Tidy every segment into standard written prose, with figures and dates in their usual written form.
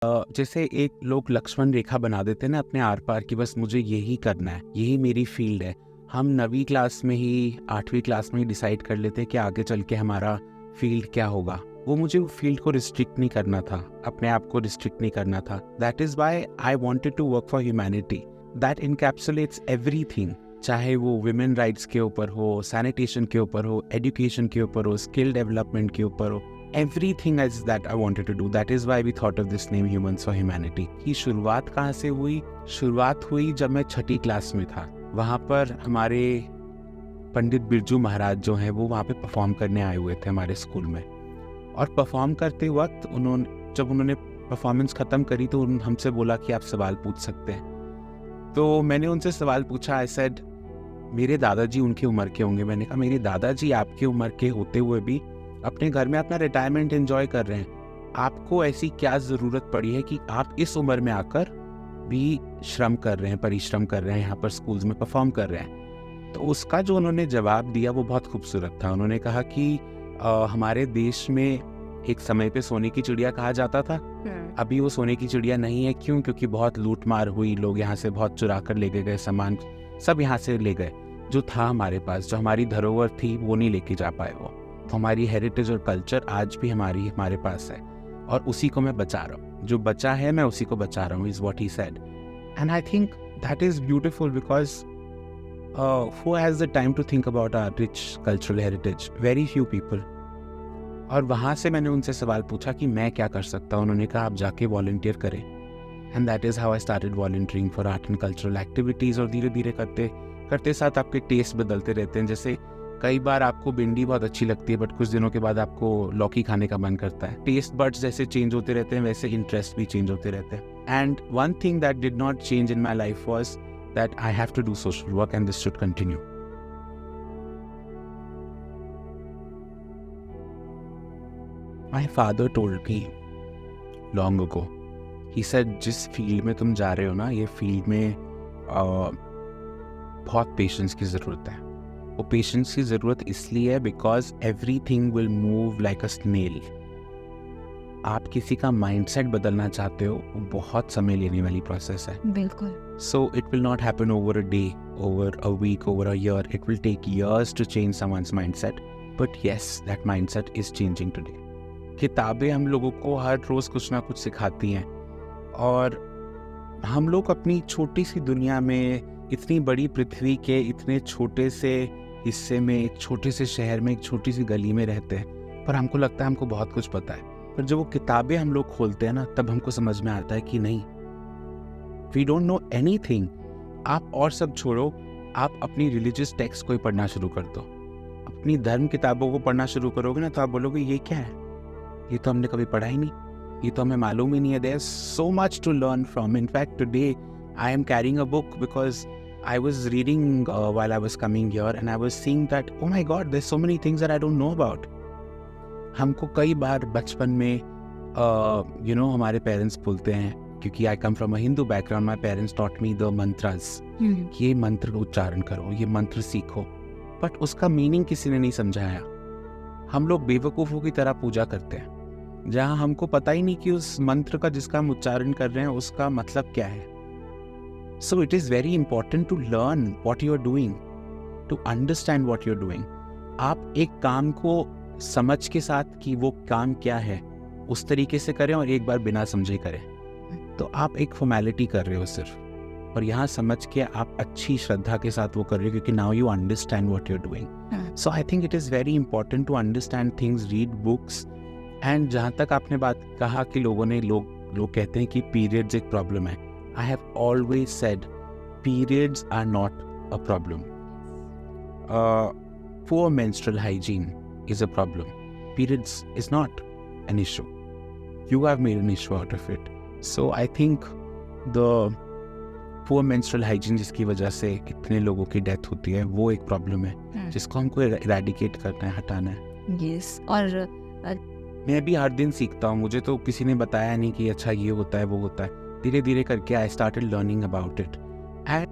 जैसे एक लोग लक्ष्मण रेखा बना देते हैं ना अपने आर पार की, बस मुझे यही करना है, यही मेरी फील्ड है। हम 9वीं क्लास में ही 8वीं क्लास में ही डिसाइड कर लेते हैं कि आगे चल के हमारा फील्ड क्या होगा। वो मुझे फील्ड को रिस्ट्रिक्ट नहीं करना था, अपने आप को रिस्ट्रिक्ट नहीं करना था। That is why I wanted to work for humanity that encapsulates everything, चाहे वो वुमेन राइट्स के ऊपर हो, सैनिटेशन के ऊपर हो, एजुकेशन के ऊपर हो, स्किल डेवलपमेंट के ऊपर हो। Everything is that I wanted to do. That is why we thought of this name Humans for Humanity. की शुरुआत कहाँ से हुई? शुरुआत हुई जब मैं 6ठी क्लास में था। वहाँ पर हमारे पंडित बिरजू महाराज जो हैं वो वहाँ पे परफॉर्म करने आए हुए थे हमारे स्कूल में। और परफॉर्म करते वक्त जब उन्होंने परफॉर्मेंस ख़त्म करी तो हमसे बोला कि आप सवाल पूछ सकते हैं। तो मैंने उनसे सवाल पूछा। आई सेड मेरे दादाजी उनकी उम्र के होंगे। मैंने कहा मेरे दादाजी आपकी उम्र के होते हुए भी अपने घर में अपना रिटायरमेंट एंजॉय कर रहे हैं, आपको ऐसी क्या ज़रूरत पड़ी है कि आप इस उम्र में आकर भी श्रम कर रहे हैं, परिश्रम कर रहे हैं, यहाँ पर स्कूल्स में परफॉर्म कर रहे हैं। तो उसका जो उन्होंने जवाब दिया वो बहुत खूबसूरत था। उन्होंने कहा कि हमारे देश में एक समय पे सोने की चिड़िया कहा जाता था, अभी वो सोने की चिड़िया नहीं है। क्यों? क्योंकि बहुत लूट मार हुई, लोग यहाँ से बहुत चुरा कर ले गए, सामान सब यहाँ से ले गए। जो था हमारे पास, जो हमारी धरोहर थी वो नहीं लेके जा पाए वो। तो हमारी हेरिटेज और कल्चर आज भी हमारे पास है और उसी को मैं बचा रहा हूँ। जो बचा है मैं उसी को बचा रहा हूँ, is what he said. And I think that is beautiful because who has the time to think about our rich cultural heritage? Very few people. और वहाँ से मैंने उनसे सवाल पूछा कि मैं क्या कर सकता हूँ। उन्होंने कहा आप जाके वॉलंटियर करें। And that is how I started volunteering for art and cultural activities. और धीरे धीरे करते साथ आपके टेस्ट बदलते रहते हैं। जैसे कई बार आपको भिंडी बहुत अच्छी लगती है बट कुछ दिनों के बाद आपको लौकी खाने का मन करता है। टेस्ट बड्स जैसे चेंज होते रहते हैं वैसे इंटरेस्ट भी चेंज होते रहते हैं। And one thing that did not change in my life was that I have to do social work and this should continue. My father told me long ago, he said जिस field में तुम जा रहे हो ना, ये field में बहुत पेशेंस की ज़रूरत है। वो पेशेंस की ज़रूरत इसलिए है because everything will move like a snail. आप किसी का माइंडसेट बदलना चाहते हो, वो बहुत समय लेने वाली प्रोसेस है। बिल्कुल। So it will not happen over a day, over a week, over a year. It will take years to change someone's mindset, but yes that mindset is changing today. किताबें हम लोगों को हर रोज़ कुछ ना कुछ सिखाती हैं और हम लोग अपनी छोटी सी दुनिया में, इतनी बड़ी पृथ्वी के इतने छोटे से हिस्से में, एक छोटे से शहर में, एक छोटी सी गली में रहते हैं, पर हमको लगता है हमको बहुत कुछ पता है। पर जब वो किताबें हम लोग खोलते हैं ना, तब हमको समझ में आता है कि नहीं, वी डोंट नो एनीथिंग। आप और सब छोड़ो, आप अपनी रिलीजियस टेक्स्ट को ही पढ़ना शुरू कर दो, अपनी धर्म किताबों को पढ़ना शुरू करोगे ना, तो आप बोलोगे ये क्या है, ये तो हमने कभी पढ़ा ही नहीं, ये तो हमें मालूम ही नहीं है। There is so much to learn from. In fact today I am carrying a book because I was reading while I was coming here and I was seeing that, oh my God, there's so many things that I don't know about. हमको कई बार बचपन में हमारे parents बोलते हैं, क्योंकि I come from a Hindu background, my parents taught me the mantras. ये मंत्र उच्चारण करो, ये मंत्र सीखो, बट उसका मीनिंग किसी ने नहीं समझाया। हम लोग बेवकूफ़ों की तरह पूजा करते हैं, जहाँ हमको पता ही नहीं कि उस मंत्र का जिसका हम उच्चारण कर रहे हैं उसका मतलब क्या है। So it is very important to learn what you are doing, to understand what you are doing. आप एक काम को समझ के साथ कि वो काम क्या है उस तरीके से करें और एक बार बिना समझे करें, तो आप एक फॉर्मेलिटी कर रहे हो सिर्फ, और यहाँ समझ के आप अच्छी श्रद्धा के साथ वो कर रहे हो क्योंकि now you understand what you are doing. So I think it is very important to understand things, read books. And जहाँ तक आपने बात कहा कि लोग कहते हैं कि पीरियड्स एक प्रॉब्लम है, I have always said periods are not a problem. Poor menstrual hygiene is a problem. Periods is not an issue. You have made an issue out of it. So I think the poor menstrual hygiene जिसकी वजह से कितने लोगों की death होती है, वो एक प्रॉब्लम है जिसको हमको इरेडिकेट करना है, हटाना है। Yes. और मैं भी हर दिन सीखता हूँ, मुझे तो किसी ने बताया नहीं कि अच्छा ये होता है वो होता है। धीरे धीरे करके I started learning about it. And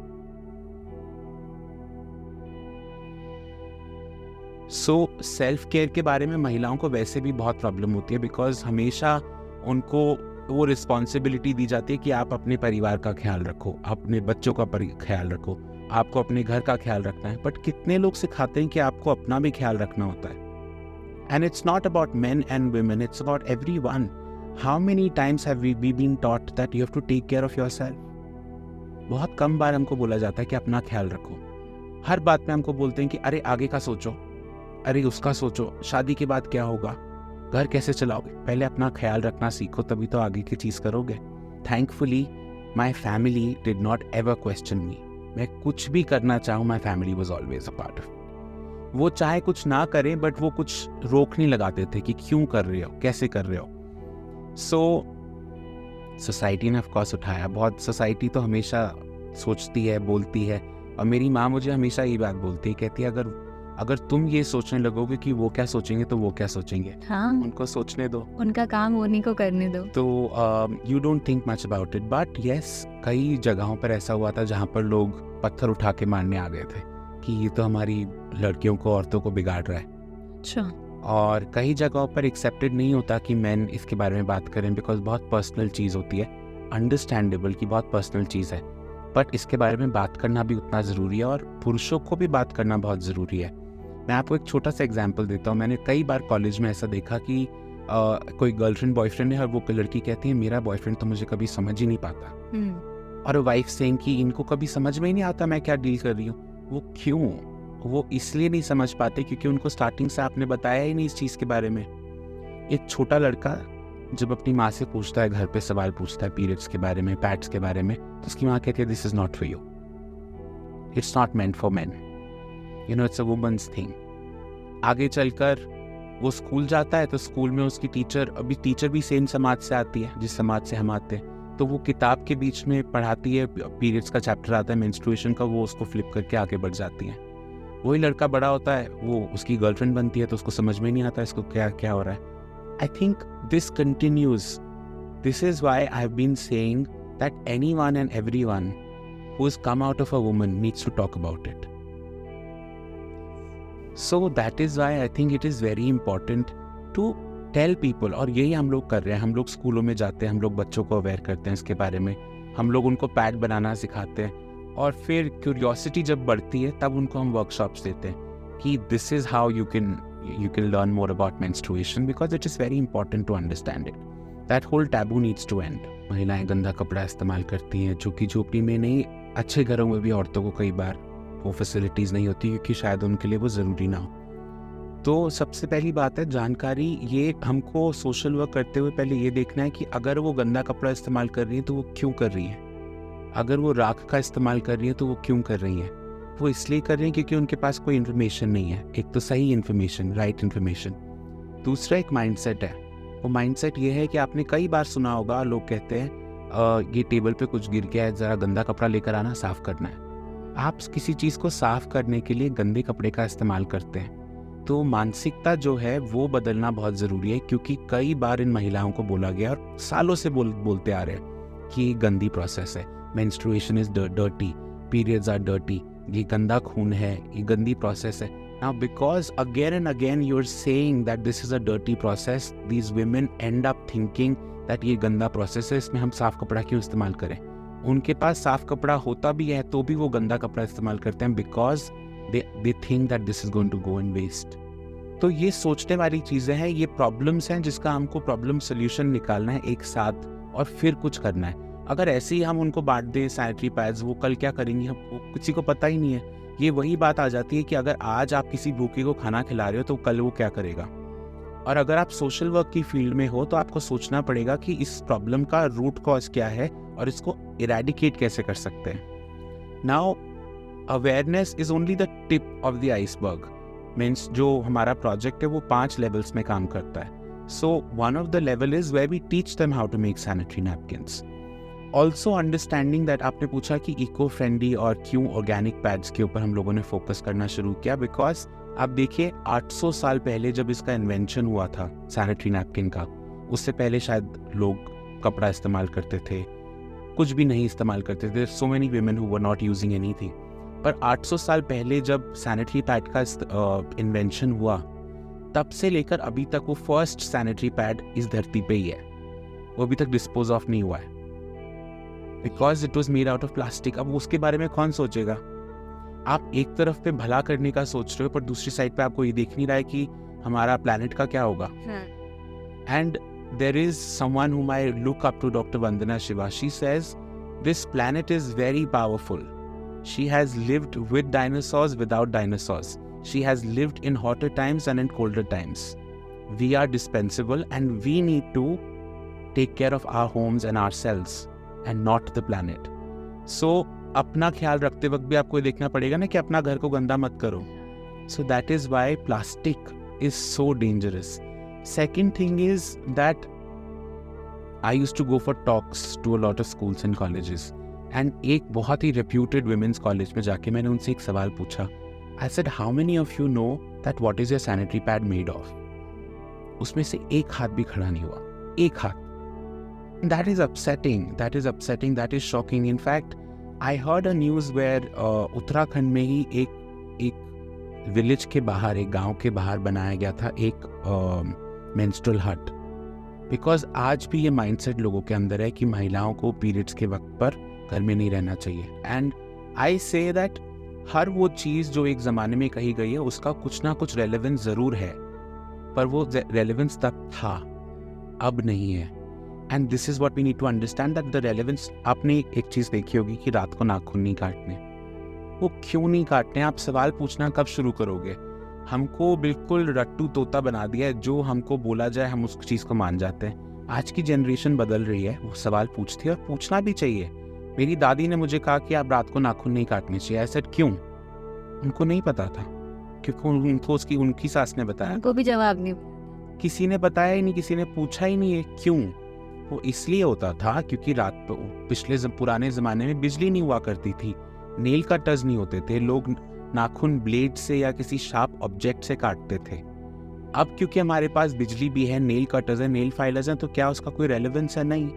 so self care के बारे में महिलाओं को वैसे भी बहुत प्रॉब्लम होती है बिकॉज हमेशा उनको वो रिस्पॉन्सिबिलिटी दी जाती है कि आप अपने परिवार का ख्याल रखो, अपने बच्चों का ख्याल रखो, आपको अपने घर का ख्याल रखना है। बट कितने लोग सिखाते हैं कि आपको अपना भी ख्याल रखना होता है। And it's not about men and women, it's about everyone. How many times have we been taught that you have to take care of yourself? बहुत कम बार हमको बोला जाता है कि अपना ख्याल रखो। हर बात में हमको बोलते हैं कि अरे आगे का सोचो, अरे उसका सोचो, शादी के बाद क्या होगा, घर कैसे चलाओगे। पहले अपना ख्याल रखना सीखो, तभी तो आगे की चीज़ करोगे। Thankfully my family did not ever question me. मैं कुछ भी करना चाहूँ, my family was always a part of. वो चाहे कुछ ना करें, बट वो कुछ रोक नहीं लगाते थे कि क्यों कर रहे हो, कैसे कर रहे हो। सो सोसाइटी ने ऑफकोर्स उठाया बहुत। सोसाइटी तो हमेशा सोचती है, बोलती है, और मेरी माँ मुझे हमेशा ये बात बोलती है, कहती है अगर तुम ये सोचने लगोगे कि वो क्या सोचेंगे तो वो क्या सोचेंगे, हाँ, उनको सोचने दो, उनका काम उन्हीं को करने दो। तो you don't think much about it. But yes, कई जगहों पर ऐसा हुआ था जहाँ पर लोग पत्थर उठा के मारने आ गए थे कि ये तो हमारी लड़कियों को, औरतों को बिगाड़ रहा है। अच्छा। और कई जगहों पर एक्सेप्टेड नहीं होता कि मैन इसके बारे में बात करें, बिकॉज बहुत पर्सनल चीज़ होती है। अंडरस्टैंडेबल कि बहुत पर्सनल चीज़ है, बट इसके बारे में बात करना भी उतना ज़रूरी है, और पुरुषों को भी बात करना बहुत ज़रूरी है। मैं आपको एक छोटा सा एग्जांपल देता हूँ। मैंने कई बार कॉलेज में ऐसा देखा कि कोई गर्लफ्रेंड बॉयफ्रेंड है, और वो लड़की कहती है मेरा बॉयफ्रेंड तो मुझे कभी समझ ही नहीं पाता, और वाइफ सेइंग कि इनको कभी समझ में ही नहीं आता मैं क्या डील कर रही हूँ। वो क्यों? वो इसलिए नहीं समझ पाते क्योंकि उनको स्टार्टिंग से आपने बताया ही नहीं इस चीज़ के बारे में। एक छोटा लड़का जब अपनी माँ से पूछता है, घर पे सवाल पूछता है पीरियड्स के बारे में, पैड्स के बारे में, तो उसकी माँ कहती है this is not for you, it's not meant for men, you know, it's a women's thing. आगे चलकर वो स्कूल जाता है, तो स्कूल में उसकी टीचर भी सेम समाज से आती है जिस समाज से हम आते हैं, तो वो किताब के बीच में पढ़ाती है, पीरियड्स का चैप्टर आता है मेंस्ट्रुएशन का, वो उसको फ्लिप करके आगे बढ़ जाती है। वही लड़का बड़ा होता है, वो उसकी गर्लफ्रेंड बनती है, तो उसको समझ में नहीं आता इसको क्या क्या हो रहा है। I think this continues. This is why I've been saying that anyone and everyone who has come out of a woman needs to talk about it. So that is why I think it is very important to tell people, और यही हम लोग कर रहे हैं। हम लोग स्कूलों में जाते हैं, हम लोग बच्चों को अवेयर करते हैं इसके बारे में, हम लोग उनको पैड बनाना सिखाते हैं, और फिर क्यूरियोसिटी जब बढ़ती है तब उनको हम वर्कशॉप्स देते हैं कि this is how you can learn more about menstruation, because it is very important to understand it. That whole taboo needs to end. महिलाएं गंदा कपड़ा इस्तेमाल करती हैं, जो कि झोपड़ी में नहीं, अच्छे घरों में भी औरतों को कई बार वो फैसिलिटीज़ नहीं होती क्योंकि शायद उनके लिए वो ज़रूरी ना हो। तो सबसे पहली बात है जानकारी। ये हमको सोशल वर्क करते हुए पहले ये देखना है कि अगर वो गंदा कपड़ा इस्तेमाल कर रही है तो वो क्यों कर रही है, अगर वो राख का इस्तेमाल कर रही है तो वो क्यों कर रही है। वो इसलिए कर रही हैं क्योंकि उनके पास कोई इन्फॉर्मेशन नहीं है। एक तो सही इन्फॉर्मेशन, राइट इन्फॉर्मेशन। दूसरा एक माइंडसेट है। वो माइंडसेट ये है कि आपने कई बार सुना होगा, लोग कहते हैं ये टेबल पे कुछ गिर गया है, ज़रा गंदा कपड़ा लेकर आना, साफ़ करना है। आप किसी चीज़ को साफ़ करने के लिए गंदे कपड़े का इस्तेमाल करते हैं। तो मानसिकता जो है वो बदलना बहुत ज़रूरी है, क्योंकि कई बार इन महिलाओं को बोला गया और सालों से बोलते आ रहे हैं कि ये गंदी प्रोसेस है, menstruation is dirty, periods are dirty, ये गंदा खून है, ये गंदी प्रोसेस है। Now because again and again you're saying that this is a dirty process, these women end up thinking that ये गंदा प्रोसेस है, इसमें हम साफ कपड़ा क्यों इस्तेमाल करें। उनके पास साफ कपड़ा होता भी है तो भी वो गंदा कपड़ा इस्तेमाल करते हैं, because they think that this is going to go in waste. तो ये सोचने वाली चीज़ें हैं, ये प्रॉब्लम्स हैं जिसका हमको प्रॉब्लम सोल्यूशन निकालना है एक साथ, और फिर कुछ करना है। अगर ऐसे ही हम उनको बांट दें सैनिटरी पैड्स, वो कल क्या करेंगी वो किसी को पता ही नहीं है। ये वही बात आ जाती है कि अगर आज आप किसी भूखे को खाना खिला रहे हो तो कल वो क्या करेगा। और अगर आप सोशल वर्क की फील्ड में हो तो आपको सोचना पड़ेगा कि इस प्रॉब्लम का रूट कॉज क्या है और इसको इरेडिकेट कैसे कर सकते हैं। Now awareness is only the tip of the iceberg. Means जो हमारा प्रोजेक्ट है वो 5 लेवल्स में काम करता है। So one of the level is where we teach them how to make sanitary napkins. Also understanding that, आपने पूछा कि इको फ्रेंडली और क्यों ऑर्गेनिक पैड्स के ऊपर हम लोगों ने फोकस करना शुरू किया। बिकॉज आप देखिए 800 साल पहले जब इसका इन्वेंशन हुआ था सैनिटरी नैपकिन का, उससे पहले शायद लोग कपड़ा इस्तेमाल करते थे, कुछ भी नहीं इस्तेमाल करते थे। So many women who were not using anything. पर 800 साल पहले जब सैनिटरी पैड का इन्वेंशन हुआ, तब से लेकर अभी तक वो फर्स्ट सैनिटरी पैड इस धरती पे ही है। वो अभी तक डिस्पोज ऑफ नहीं हुआ है, because it was made out of plastic. अब उसके बारे में कौन सोचेगा? आप एक तरफ पे भला करने का सोच रहे हो, पर दूसरी साइड पे आपको ये देख नहीं रहा है कि हमारा प्लैनेट का क्या होगा। And there is someone whom I look up to, Dr. Vandana Shiva. She says this planet is very powerful. She has lived with dinosaurs, without dinosaurs. She has lived in hotter times and in colder times. We are dispensable and we need to take care of our homes and ourselves and not the planet. So अपना ख्याल रखते वक्त भी आपको देखना पड़ेगा ना कि अपना घर को गंदा मत करो. So that is why plastic is so dangerous. Second thing is that I used to go for talks to a lot of schools and colleges, and एक बहुत ही reputed women's college में जाके मैंने उनसे एक सवाल पूछा. I said, how many of you know that what is your sanitary pad made of? उसमें से एक हाथ भी खड़ा नहीं हुआ, एक हाथ. That is upsetting. That is upsetting. That is shocking. In fact, I heard a news where Uttarakhand में ही एक विलेज के बाहर, एक गांव के बाहर बनाया गया था एक मेंस्ट्रुअल हट, बिकॉज आज भी ये माइंडसेट लोगों के अंदर है कि महिलाओं को पीरियड्स के वक्त पर घर में नहीं रहना चाहिए. एंड आई से दैट हर वो चीज़ जो एक ज़माने में कही गई है उसका कुछ ना कुछ रेलेवेंस ज़रूर है, पर वो रेलेवेंस तब था, अब नहीं है. And this is what we need to understand that the relevance. आपने एक चीज़ देखी होगी कि रात को नाखून नहीं काटने. वो क्यों नहीं काटने? आप सवाल पूछना कब शुरू करोगे? हमको बिल्कुल रट्टू तोता बना दिया है, जो हमको बोला जाए हम उस चीज़ को मान जाते हैं. आज की जनरेशन बदल रही है, वो सवाल पूछती है और पूछना भी चाहिए. मेरी दादी ने मुझे कहा कि आप रात को नाखून नहीं काटने चाहिए. ऐसा क्यों? उनको नहीं पता था, क्योंकि उनको उनकी सास ने बताया. उनको भी जवाब नहीं, किसी ने बताया ही नहीं, किसी ने पूछा ही नहीं है. क्यों? वो इसलिए होता था क्योंकि रात को पुराने ज़माने में बिजली नहीं हुआ करती थी, नेल कटर्स नहीं होते थे, लोग नाखून ब्लेड से या किसी शार्प ऑब्जेक्ट से काटते थे. अब क्योंकि हमारे पास बिजली भी है, नेल कटर्स है, नेल फाइलर्स हैं, तो क्या उसका कोई रेलेवेंस है? नहीं.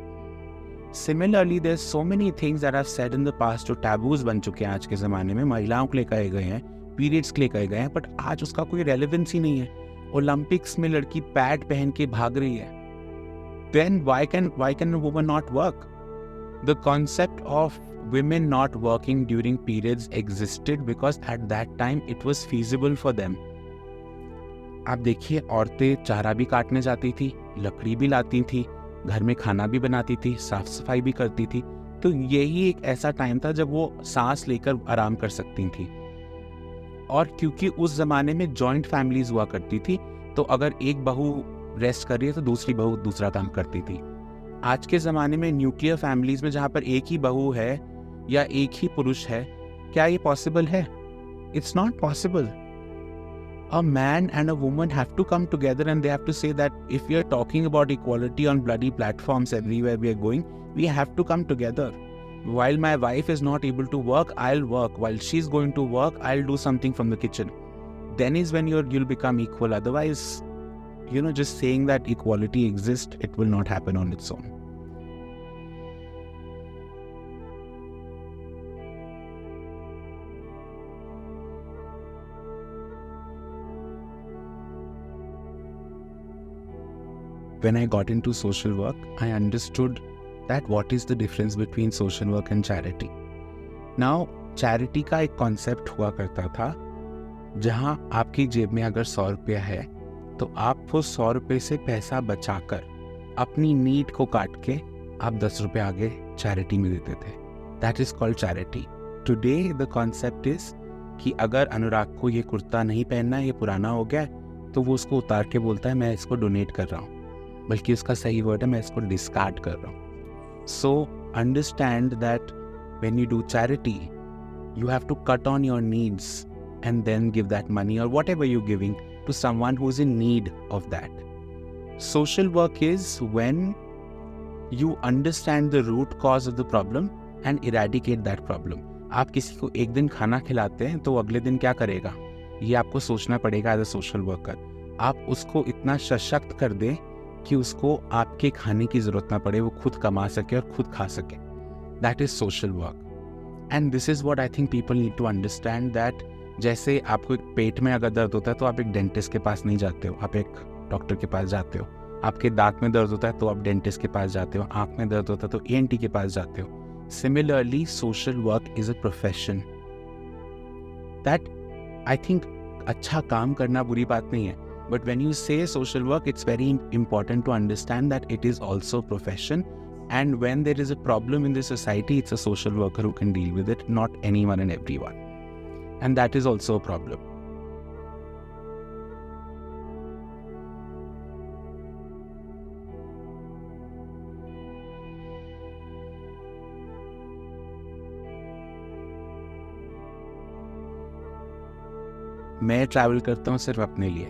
Similarly there so many things that I have said in the past जो टैबूज बन चुके हैं आज के ज़माने में. महिलाओं के लिए कहे गए हैं, पीरियड्स के लिए कहे गए हैं, बट आज उसका कोई रेलेवेंस ही नहीं है. ओलंपिक्स में लड़की पैड पहन के भाग रही है. Then why can a woman not work? The concept of women not working during periods existed because at that time it was feasible for them. आप देखिए, औरतें चारा भी काटने जाती थी, लकड़ी भी लाती थी, घर में खाना भी बनाती थी, साफ सफाई भी करती थी. तो यही एक ऐसा टाइम था जब वो सांस लेकर आराम कर सकती थी. और क्योंकि उस ज़माने में जॉइंट फैमिलीज हुआ करती थी, तो अगर एक बहू रेस्ट कर रही है तो दूसरी बहू दूसरा काम करती थी. आज के ज़माने में न्यूक्लियर फैमिलीज में जहाँ पर एक ही बहू है या एक ही पुरुष है, क्या ये पॉसिबल है? It's not possible. A man and a woman have to come together and they have to say that if we are talking about equality on bloody platforms everywhere we are going, we have to come together. While my wife is not able to work, I'll work. While she's going to work, I'll do something from the kitchen. Then is when you'll become equal. Otherwise, just saying that equality exists, it will not happen on its own. When I got into social work, I understood that what is the difference between social work and charity. Now, charity का एक concept हुआ करता था जहाँ आपकी जेब में अगर 100 रुपया है तो आप वो 100 रुपये से पैसा बचाकर अपनी नीड को काट के आप 10 रुपये आगे चैरिटी में देते थे. That is called charity. Today the concept is कि अगर अनुराग को ये कुर्ता नहीं पहनना है, ये पुराना हो गया है, तो वो उसको उतार के बोलता है मैं इसको डोनेट कर रहा हूँ, बल्कि उसका सही वर्ड है मैं इसको डिस्कार्ड कर रहा हूँ. So understand that when you do charity you have to cut on your needs and then give that money or whatever you're giving to someone who's in need of that. Social work is when you understand the root cause of the problem and eradicate that problem. आप किसी को एक दिन खाना खिलाते हैं तो अगले दिन क्या करेगा, ये आपको सोचना पड़ेगा एज अ सोशल वर्कर. आप उसको इतना सशक्त कर दें कि उसको आपके खाने की ज़रूरत ना पड़े, वो खुद कमा सके और खुद खा सके. That is social work. And this is what I think people need to understand that जैसे आपको एक पेट में अगर दर्द होता है तो आप एक डेंटिस्ट के पास नहीं जाते हो, आप एक डॉक्टर के पास जाते हो. आपके दांत में दर्द होता है तो आप डेंटिस्ट के पास जाते हो, आँख में दर्द होता है तो ENT के पास जाते हो. Similarly, social work is a profession that I think अच्छा काम करना बुरी बात नहीं है. But when you say social work, it's very important to understand that it is also a profession. And when there is a problem in the society, it's a social worker who can deal with it, not anyone and everyone. And that is also a problem. मैं travel करता हूँ सिर्फ अपने लिए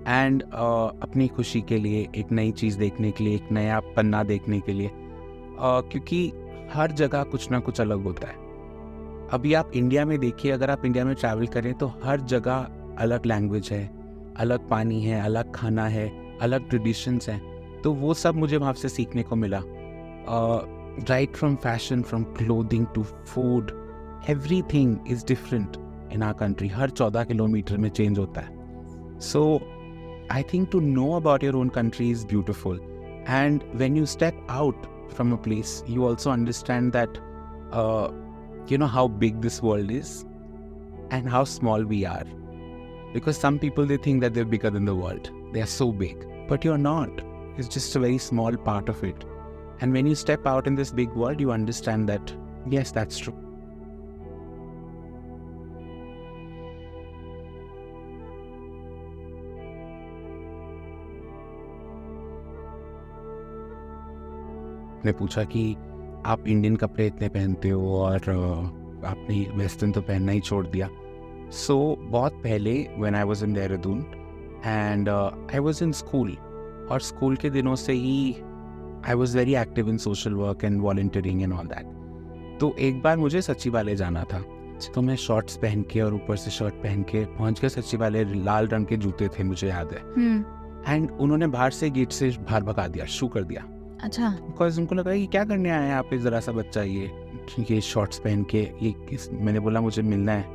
and अपनी खुशी के लिए, एक नई चीज़ देखने के लिए, एक नया पन्ना देखने के लिए, क्योंकि हर जगह कुछ ना कुछ अलग होता है. अभी आप इंडिया में देखिए, अगर आप इंडिया में ट्रैवल करें तो हर जगह अलग लैंग्वेज है, अलग पानी है, अलग खाना है, अलग ट्रेडिशंस हैं. तो वो सब मुझे वहाँ से सीखने को मिला. Right from fashion, from clothing to food, everything is different in our country. हर 14 किलोमीटर में चेंज होता है. सो I think to know about your own country is beautiful, and when you step out from a place, you also understand that how big this world is and how small we are. Because some people, they think that they're bigger than the world, they are so big, but you're not. It's just a very small part of it. And when you step out in this big world, you understand that yes, that's true. ने पूछा कि आप Indian कपड़े इतने पहनते हो और आपने वेस्टर्न तो पहनना ही छोड़ दिया. सो बहुत पहले when I was in Dehradun and I was in school, और स्कूल के दिनों से ही I was very active in social work and volunteering and all that. तो एक बार मुझे सचिवालय जाना था, तो मैं शॉर्ट्स पहन के और ऊपर से शर्ट पहन के पहुंच गया सचिवालय. लाल रंग के जूते थे, मुझे याद है. एंड उन्होंने बाहर से गेट से बाहर भगा दिया, शू कर दिया. अच्छा. बिकॉज उनको लगा कि क्या करने आए हैं आप, इस ज़रा सा बच्चा ये शॉर्ट्स पहन के, मैंने बोला मुझे मिलना है,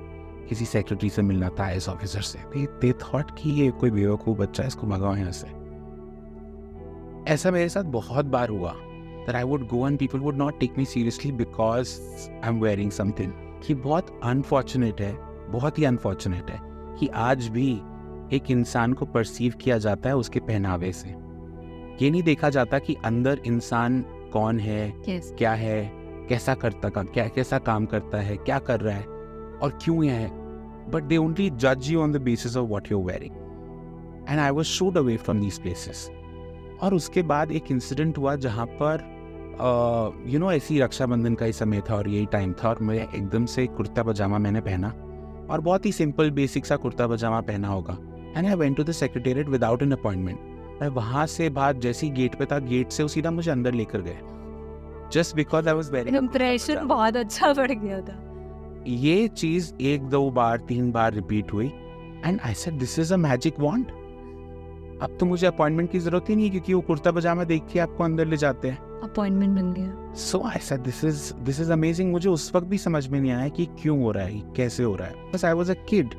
किसी सेक्रेटरी से मिलना था, IAS ऑफिसर से. दे थॉट कि ये कोई बेवकूफ़ बच्चा है, इसको भगाओ यहाँ से. ऐसा मेरे साथ बहुत बार हुआ that I would go and people would not take me seriously because I'm wearing something. कि बहुत अनफॉर्चुनेट है, बहुत ही अनफॉर्चुनेट है कि आज भी एक इंसान को परसीव किया जाता है उसके पहनावे से. ये नहीं देखा जाता कि अंदर इंसान कौन है, क्या है, कैसा काम करता है, क्या कर रहा है और क्यों यह है. बट दे ओनली जज you on the basis of what you are wearing. And I was shooed away from these places. और उसके बाद एक इंसिडेंट हुआ जहाँ पर ऐसी रक्षाबंधन का ही समय था और यही टाइम था, और मैं एकदम से कुर्ता पजामा मैंने पहना, और बहुत ही सिंपल बेसिक सा कुर्ता पजामा पहना होगा. And I went to the secretariat without an appointment. वहाँ से बात जैसी गेट पे था, गेट से सीधा मुझे अंदर लेकर गए, just because I was wearing. Impression बहुत अच्छा बढ़ गया था. ये चीज़ 1, 2 बार 3 बार रिपीट हुई. And I said this is a magic wand. अब तो मुझे अपॉइंटमेंट की जरूरत ही नहीं, क्योंकि वो कुर्ता पजामा देख के आपको अंदर ले जाते हैं. अपॉइंटमेंट बन गया. So I said this is amazing. मुझे उस वक्त भी समझ में नहीं आया कि क्यों हो रहा है, कैसे हो रहा है. बस आई वाज अ किड.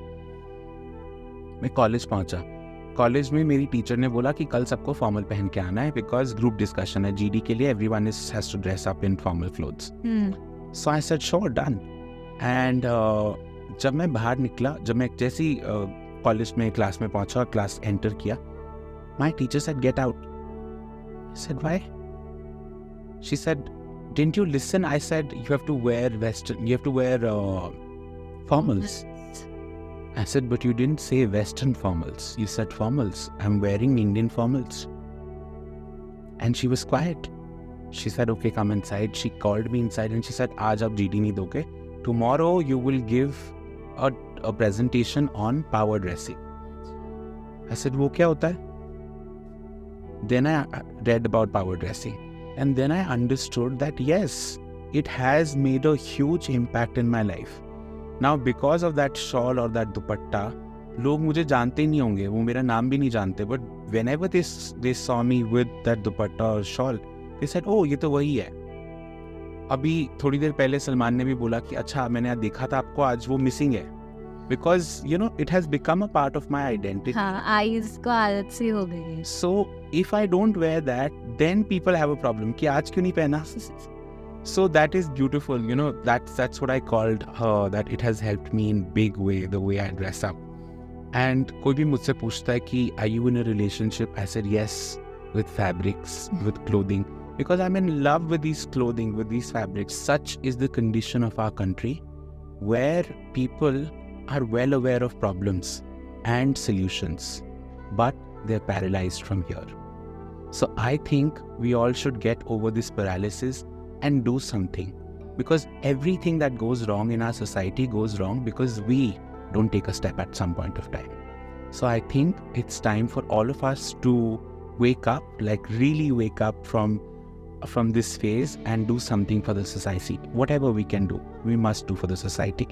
मैं कॉलेज पहुंचा. कॉलेज में मेरी टीचर ने बोला कि कल सबको फॉर्मल पहन के आना है, बिकॉज ग्रुप डिस्कशन है GD के लिए, everyone has to dress up in formal clothes. So I said sure, done. एंड जब मैं बाहर निकला, जब मैं जैसी कॉलेज में क्लास में पहुंचा और क्लास एंटर किया, my teacher said get out. I said why? She said didn't you listen? I said you have to wear western, you have to wear formals. I said, but you didn't say Western formals. You said formals. I'm wearing Indian formals. And she was quiet. She said, okay, come inside. She called me inside and she said, आज आप GD नहीं दोगे. Tomorrow you will give a presentation on power dressing. I said, वो क्या होता है? Then I read about power dressing. And then I understood that yes, it has made a huge impact in my life. Now because of that shawl or that dupatta, लोग मुझे जानते ही नहीं होंगे, वो मेरा नाम भी नहीं जानते, but whenever they saw me with that dupatta or shawl, they said, oh ये तो वही है. अभी थोड़ी देर पहले सलमान ने भी बोला कि अच्छा मैंने देखा था आपको, आज वो मिसिंग है. because it has become a part of my identity. हाँ, आईज को आदत सी हो गई है. So if I don't wear that, then people have a problem कि आज क्यों नहीं पहना. So that is beautiful, that's what I called her, that it has helped me in big way, the way I dress up. And कोई भी मुझसे पूछता है कि are you in a relationship? I said yes, with fabrics, with clothing, because I'm in love with these clothing, with these fabrics. Such is the condition of our country, where people are well aware of problems and solutions, but they're paralyzed from here. So I think we all should get over this paralysis and do something, because everything that goes wrong in our society goes wrong because we don't take a step at some point of time. So I think it's time for all of us to wake up, like really wake up from this phase and do something for the society. Whatever we can do, we must do for the society.